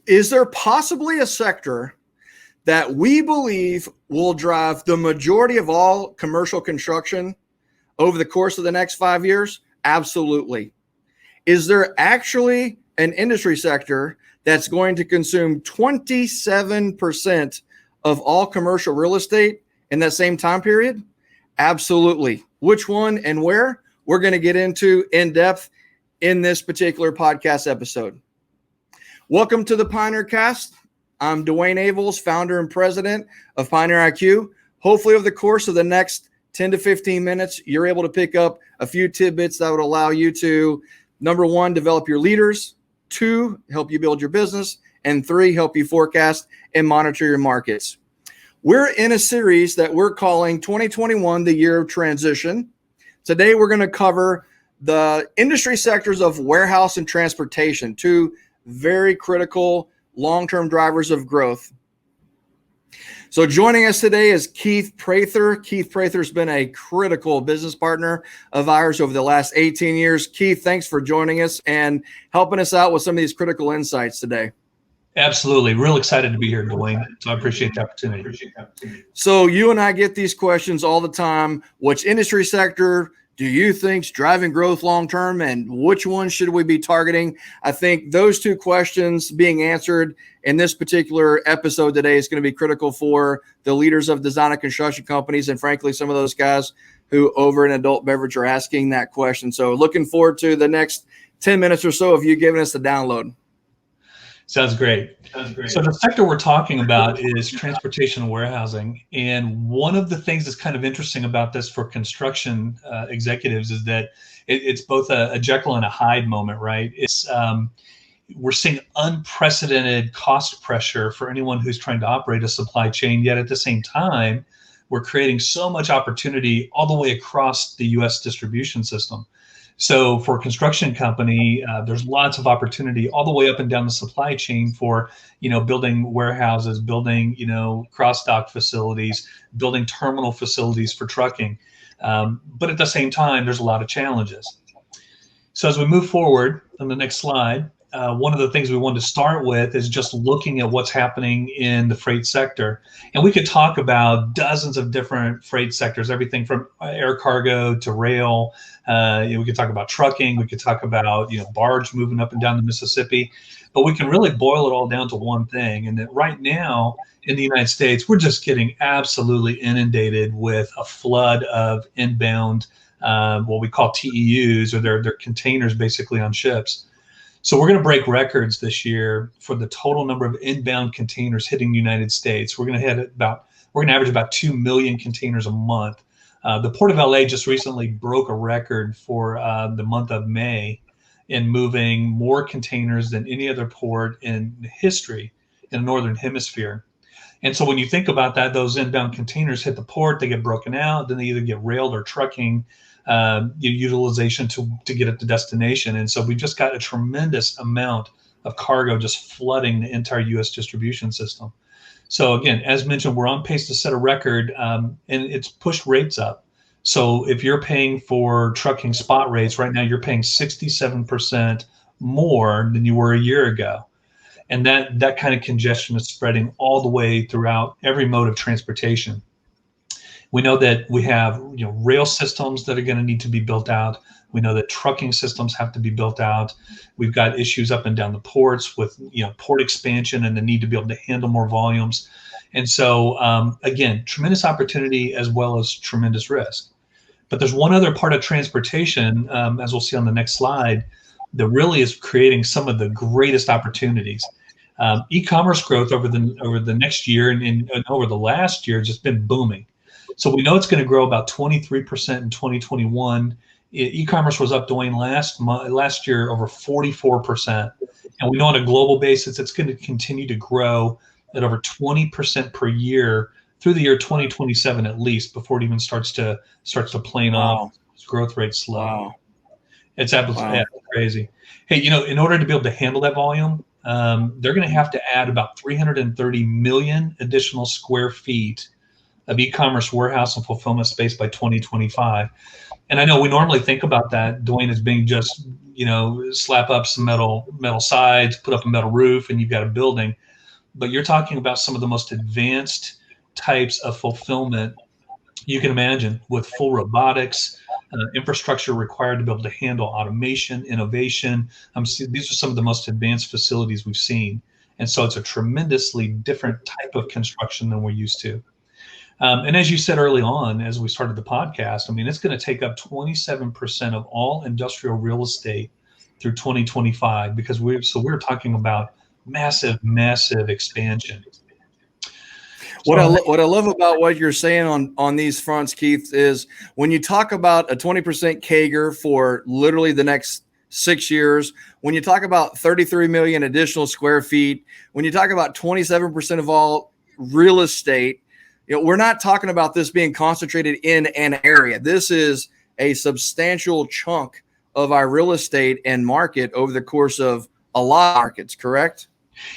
Is there possibly a sector that we believe will drive the majority of all commercial construction over the course of the next 5 years? Absolutely. Is there actually an industry sector that's going to consume 27% of all commercial real estate in that same time period? Absolutely. Which one and where? We're going to get into in depth in this particular podcast episode. Welcome to the PioneerCast. I'm Dwayne Avels, founder and president of Pioneer IQ. Hopefully over the course of the next 10 to 15 minutes, you're able to pick up a few tidbits that would allow you to, number one, develop your leaders, two, help you build your business, and three, help you forecast and monitor your markets. We're in a series that we're calling 2021, the year of transition. Today, we're going to cover the industry sectors of warehouse and transportation, two very critical long-term drivers of growth. So joining us today is Keith Prather. Keith Prather's been a critical business partner of ours over the last 18 years. Keith, thanks for joining us and helping us out with some of these critical insights today. Absolutely. Real excited to be here, Dwayne. So I appreciate the opportunity. So you and I get these questions all the time. Which industry sector do you think's driving growth long-term, and which one should we be targeting? I think those two questions being answered in this particular episode today is going to be critical for the leaders of design and construction companies, and frankly, some of those guys who over in adult beverage are asking that question. So looking forward to the next 10 minutes or so of you giving us the download. Sounds great. So the sector we're talking about is transportation and warehousing. And one of the things that's kind of interesting about this for construction executives is that it's both a Jekyll and a Hyde moment, right? It's we're seeing unprecedented cost pressure for anyone who's trying to operate a supply chain, yet at the same time, we're creating so much opportunity all the way across the U.S. distribution system. So for a construction company, there's lots of opportunity all the way up and down the supply chain for, building warehouses, building, cross-dock facilities, building terminal facilities for trucking. But at the same time, there's a lot of challenges. So as we move forward on the next slide, one of the things we wanted to start with is just looking at what's happening in the freight sector. And we could talk about dozens of different freight sectors, everything from air cargo to rail. We could talk about trucking. We could talk about, barge moving up and down the Mississippi. But we can really boil it all down to one thing. And that right now in the United States, we're just getting absolutely inundated with a flood of inbound, what we call TEUs, or their containers basically on ships. So we're going to break records this year for the total number of inbound containers hitting the United States. We're going to average about 2 million containers a month. The Port of LA just recently broke a record for the month of May in moving more containers than any other port in history in the Northern Hemisphere. And so when you think about that, those inbound containers hit the port, they get broken out, then they either get railed or trucking utilization to get at the destination. And so we just got a tremendous amount of cargo just flooding the entire U.S. distribution system. So again, as mentioned, we're on pace to set a record, and it's pushed rates up. So if you're paying for trucking spot rates right now, you're paying 67% more than you were a year ago. And that kind of congestion is spreading all the way throughout every mode of transportation. We know that we have rail systems that are going to need to be built out. We know that trucking systems have to be built out. We've got issues up and down the ports with port expansion and the need to be able to handle more volumes. And so again, tremendous opportunity as well as tremendous risk. But there's one other part of transportation, as we'll see on the next slide, that really is creating some of the greatest opportunities. E-commerce growth over the next year and over the last year has just been booming. So we know it's going to grow about 23% in 2021. E-commerce was up, Dwayne, last year over 44%. And we know on a global basis, it's going to continue to grow at over 20% per year through the year 2027 at least, before it even starts to plane off. Growth rate slow. Wow. It's absolutely crazy. Hey, in order to be able to handle that volume, they're going to have to add about 330 million additional square feet of e-commerce warehouse and fulfillment space by 2025. And I know we normally think about that, Dwayne, as being just, slap up some metal sides, put up a metal roof, and you've got a building. But you're talking about some of the most advanced types of fulfillment you can imagine, with full robotics, infrastructure required to be able to handle automation, innovation. These are some of the most advanced facilities we've seen. And so it's a tremendously different type of construction than we're used to. And as you said early on, as we started the podcast, I mean, it's going to take up 27% of all industrial real estate through 2025, because we're talking about massive, massive expansion. What I love about what you're saying on these fronts, Keith, is when you talk about a 20% CAGR for literally the next 6 years, when you talk about 33 million additional square feet, when you talk about 27% of all real estate, we're not talking about this being concentrated in an area. This is a substantial chunk of our real estate and market over the course of a lot of markets, correct?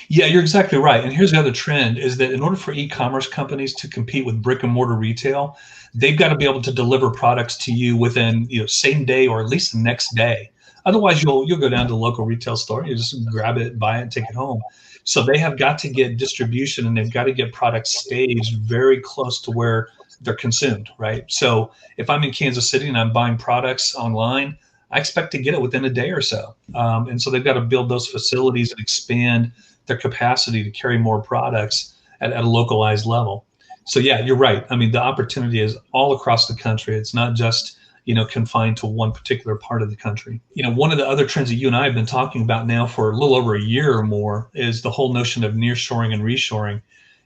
Yeah, you're exactly right. And here's the other trend, is that in order for e-commerce companies to compete with brick and mortar retail, they've got to be able to deliver products to you within, same day or at least the next day. Otherwise, you'll go down to the local retail store, you just grab it, buy it, and take it home. So they have got to get distribution, and they've got to get products staged very close to where they're consumed, right? So if I'm in Kansas City and I'm buying products online, I expect to get it within a day or so. And so they've got to build those facilities and expand their capacity to carry more products at a localized level. So yeah, you're right. I mean, the opportunity is all across the country. It's not just, confined to one particular part of the country. One of the other trends that you and I have been talking about now for a little over a year or more is the whole notion of nearshoring and reshoring.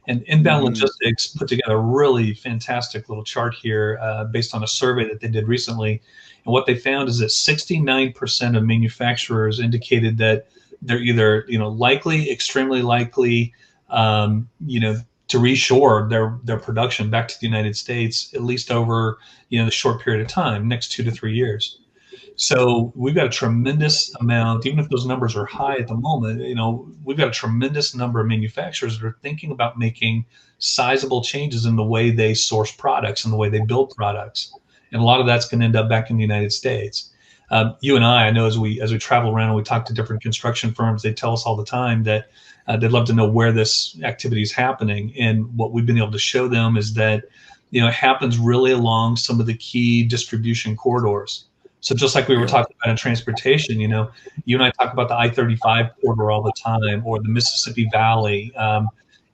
And Inbound Logistics put together a really fantastic little chart here based on a survey that they did recently. And what they found is that 69% of manufacturers indicated that they're either, likely, extremely likely, to reshore their production back to the United States, at least over, the short period of time, next 2 to 3 years. So we've got a tremendous amount, even if those numbers are high at the moment, we've got a tremendous number of manufacturers that are thinking about making sizable changes in the way they source products and the way they build products. And a lot of that's going to end up back in the United States. You and I know as we travel around and we talk to different construction firms, they tell us all the time that they'd love to know where this activity is happening. And what we've been able to show them is that, it happens really along some of the key distribution corridors. So just like we were talking about in transportation, you and I talk about the I-35 corridor all the time, or the Mississippi Valley,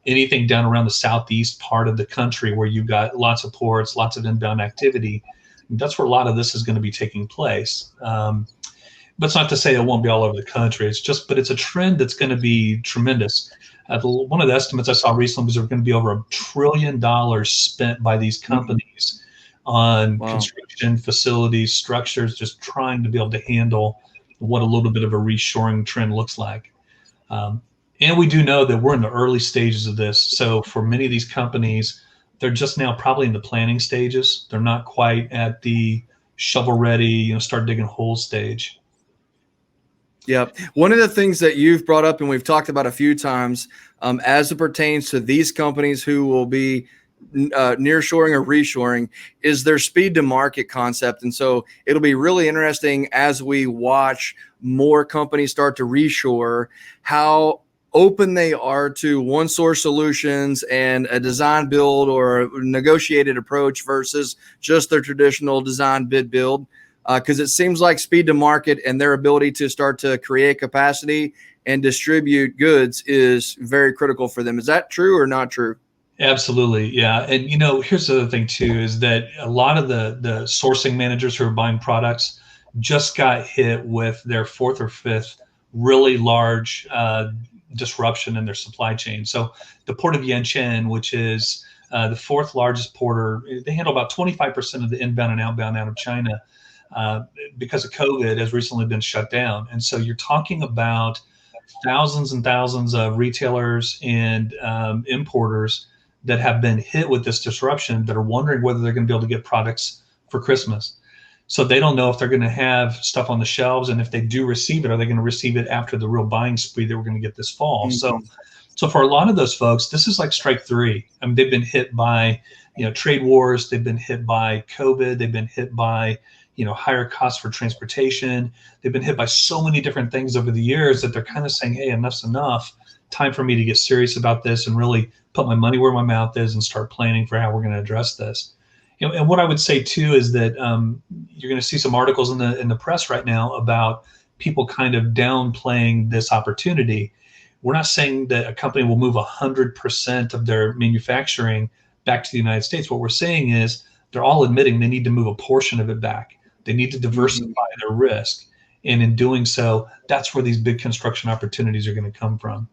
anything down around the southeast part of the country where you've got lots of ports, lots of inbound activity. That's where a lot of this is going to be taking place. But it's not to say it won't be all over the country. But it's a trend that's going to be tremendous. One of the estimates I saw recently was there's going to be over $1 trillion spent by these companies on construction facilities, structures, just trying to be able to handle what a little bit of a reshoring trend looks like. And we do know that we're in the early stages of this. So for many of these companies, they're just now probably in the planning stages. They're not quite at the shovel ready, start digging holes stage. Yeah. One of the things that you've brought up and we've talked about a few times as it pertains to these companies who will be nearshoring or reshoring is their speed to market concept. And so it'll be really interesting as we watch more companies start to reshore, how open they are to one source solutions and a design build or a negotiated approach versus just their traditional design bid build. Because it seems like speed to market and their ability to start to create capacity and distribute goods is very critical for them. Is that true or not true? Absolutely. Yeah. And, here's the other thing too, is that a lot of the sourcing managers who are buying products just got hit with their fourth or fifth really large disruption in their supply chain. So the port of Yantian, which is the fourth largest porter, they handle about 25% of the inbound and outbound out of China. Because of COVID, has recently been shut down. And so you're talking about thousands and thousands of retailers and importers that have been hit with this disruption that are wondering whether they're going to be able to get products for Christmas. So they don't know if they're going to have stuff on the shelves. And if they do receive it, are they going to receive it after the real buying spree that we're going to get this fall? So for a lot of those folks, this is like strike three. I mean, they've been hit by, trade wars. They've been hit by COVID. They've been hit by, higher costs for transportation. They've been hit by so many different things over the years that they're kind of saying, hey, enough's enough. Time for me to get serious about this and really put my money where my mouth is and start planning for how we're going to address this. And what I would say too is that you're going to see some articles in the press right now about people kind of downplaying this opportunity. We're not saying that a company will move 100% of their manufacturing back to the United States. What we're saying is they're all admitting they need to move a portion of it back. They need to diversify their risk. And in doing so, that's where these big construction opportunities are going to come from.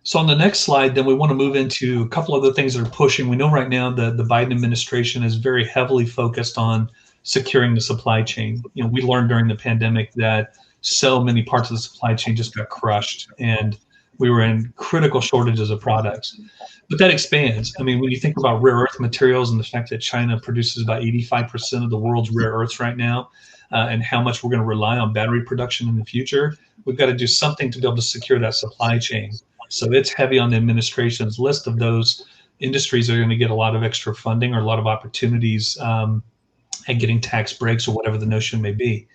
So on the next slide, then we want to move into a couple other things that are pushing. We know right now the Biden administration is very heavily focused on securing the supply chain. We learned during the pandemic that so many parts of the supply chain just got crushed, and we were in critical shortages of products. But that expands. I mean, when you think about rare earth materials and the fact that China produces about 85% of the world's rare earths right now, and how much we're going to rely on battery production in the future, we've got to do something to be able to secure that supply chain. So it's heavy on the administration's list of those industries that are going to get a lot of extra funding or a lot of opportunities at getting tax breaks or whatever the notion may be.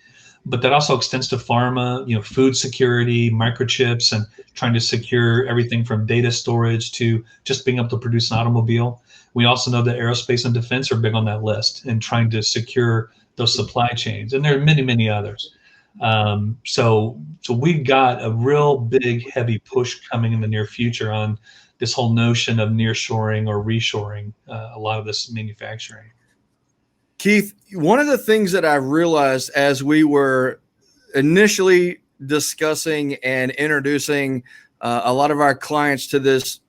But that also extends to pharma, food security, microchips, and trying to secure everything from data storage to just being able to produce an automobile. We also know that aerospace and defense are big on that list and trying to secure those supply chains. And there are many, many others. So we've got a real big, heavy push coming in the near future on this whole notion of nearshoring or reshoring a lot of this manufacturing. Keith, one of the things that I realized as we were initially discussing and introducing a lot of our clients to this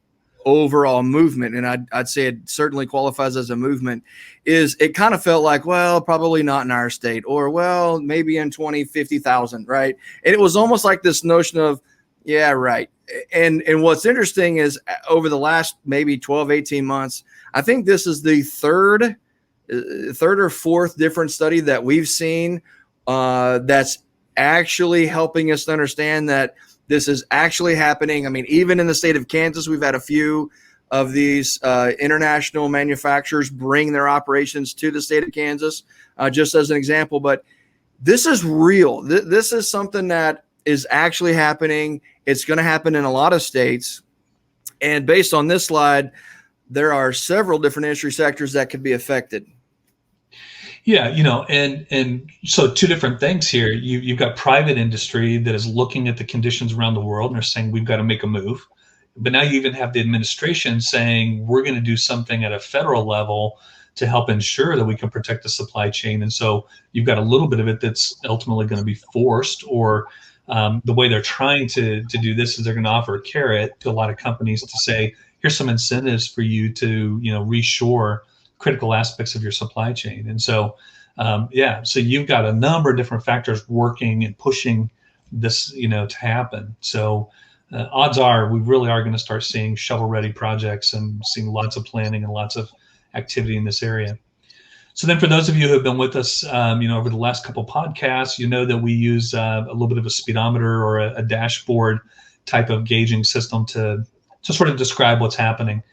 overall movement, and I'd say it certainly qualifies as a movement, is it kind of felt like, well, probably not in our state, or well, maybe in 2050,000, right? And it was almost like this notion of, yeah, right. And what's interesting is over the last maybe 12, 18 months, I think this is the third or fourth different study that we've seen that's actually helping us understand that this is actually happening. I mean, even in the state of Kansas, we've had a few of these international manufacturers bring their operations to the state of Kansas, just as an example. But this is real. This is something that is actually happening. It's going to happen in a lot of states. And based on this slide, there are several different industry sectors that could be affected. Yeah, and so two different things here. You've got private industry that is looking at the conditions around the world and they're saying we've got to make a move. But now you even have the administration saying we're going to do something at a federal level to help ensure that we can protect the supply chain. And so you've got a little bit of it that's ultimately going to be forced, or the way they're trying to do this is they're going to offer a carrot to a lot of companies to say, here's some incentives for you to, reshore critical aspects of your supply chain. And so, so you've got a number of different factors working and pushing this, to happen. So odds are we really are going to start seeing shovel-ready projects and seeing lots of planning and lots of activity in this area. So then for those of you who have been with us, over the last couple of podcasts, you know that we use a little bit of a speedometer or a dashboard type of gauging system to sort of describe what's happening.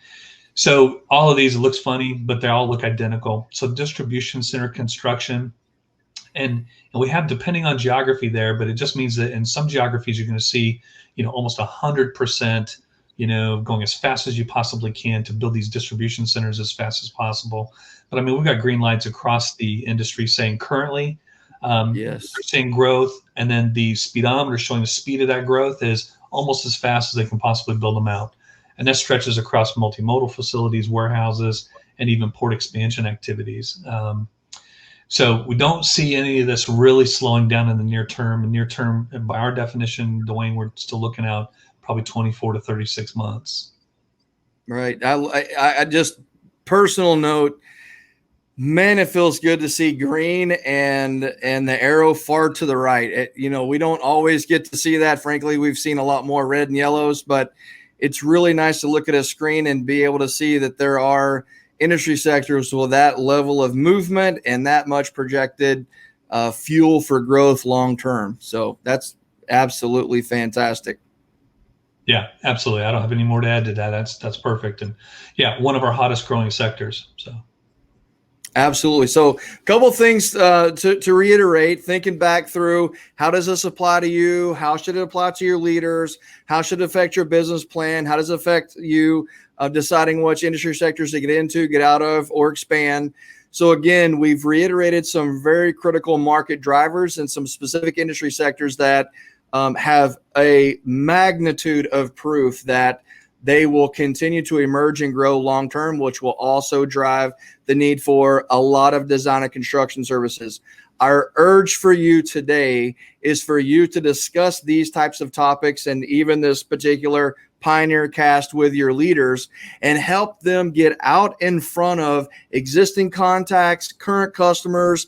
So all of these, it looks funny, but they all look identical. So distribution center construction, and we have, depending on geography there, but it just means that in some geographies you're going to see, almost 100%, going as fast as you possibly can to build these distribution centers as fast as possible. But I mean, we've got green lights across the industry saying currently, yes, they're seeing growth, and then the speedometer showing the speed of that growth is almost as fast as they can possibly build them out. And that stretches across multimodal facilities, warehouses, and even port expansion activities. So we don't see any of this really slowing down in the near term. In near term, by our definition, Dwayne, we're still looking out probably 24 to 36 months. Right. I just, personal note, man, it feels good to see green and the arrow far to the right. We don't always get to see that. Frankly, we've seen a lot more red and yellows, but it's really nice to look at a screen and be able to see that there are industry sectors with that level of movement and that much projected fuel for growth long term. So that's absolutely fantastic. Yeah, absolutely. I don't have any more to add to that. That's perfect. And yeah, one of our hottest growing sectors. So Absolutely. So a couple things to reiterate, thinking back through, how does this apply to you? How should it apply to your leaders? How should it affect your business plan? How does it affect you deciding which industry sectors to get into, get out of, or expand? So again, we've reiterated some very critical market drivers and some specific industry sectors that have a magnitude of proof that they will continue to emerge and grow long term, which will also drive the need for a lot of design and construction services. Our urge for you today is for you to discuss these types of topics and even this particular PioneerCast with your leaders and help them get out in front of existing contacts, current customers,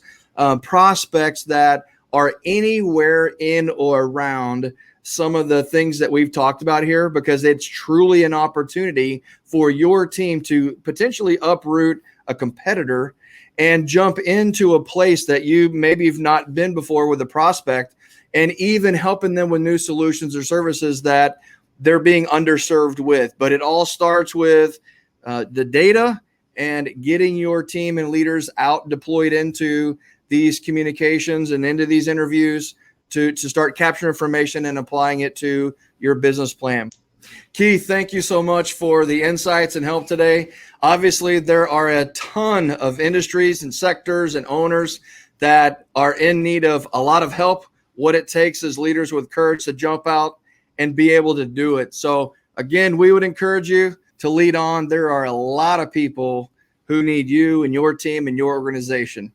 prospects that are anywhere in or around some of the things that we've talked about here, because it's truly an opportunity for your team to potentially uproot a competitor and jump into a place that you maybe have not been before with a prospect, and even helping them with new solutions or services that they're being underserved with. But it all starts with the data and getting your team and leaders out deployed into these communications and into these interviews to start capturing information and applying it to your business plan. Keith, thank you so much for the insights and help today. Obviously, there are a ton of industries and sectors and owners that are in need of a lot of help. What it takes is leaders with courage to jump out and be able to do it. So again, we would encourage you to lead on. There are a lot of people who need you and your team and your organization.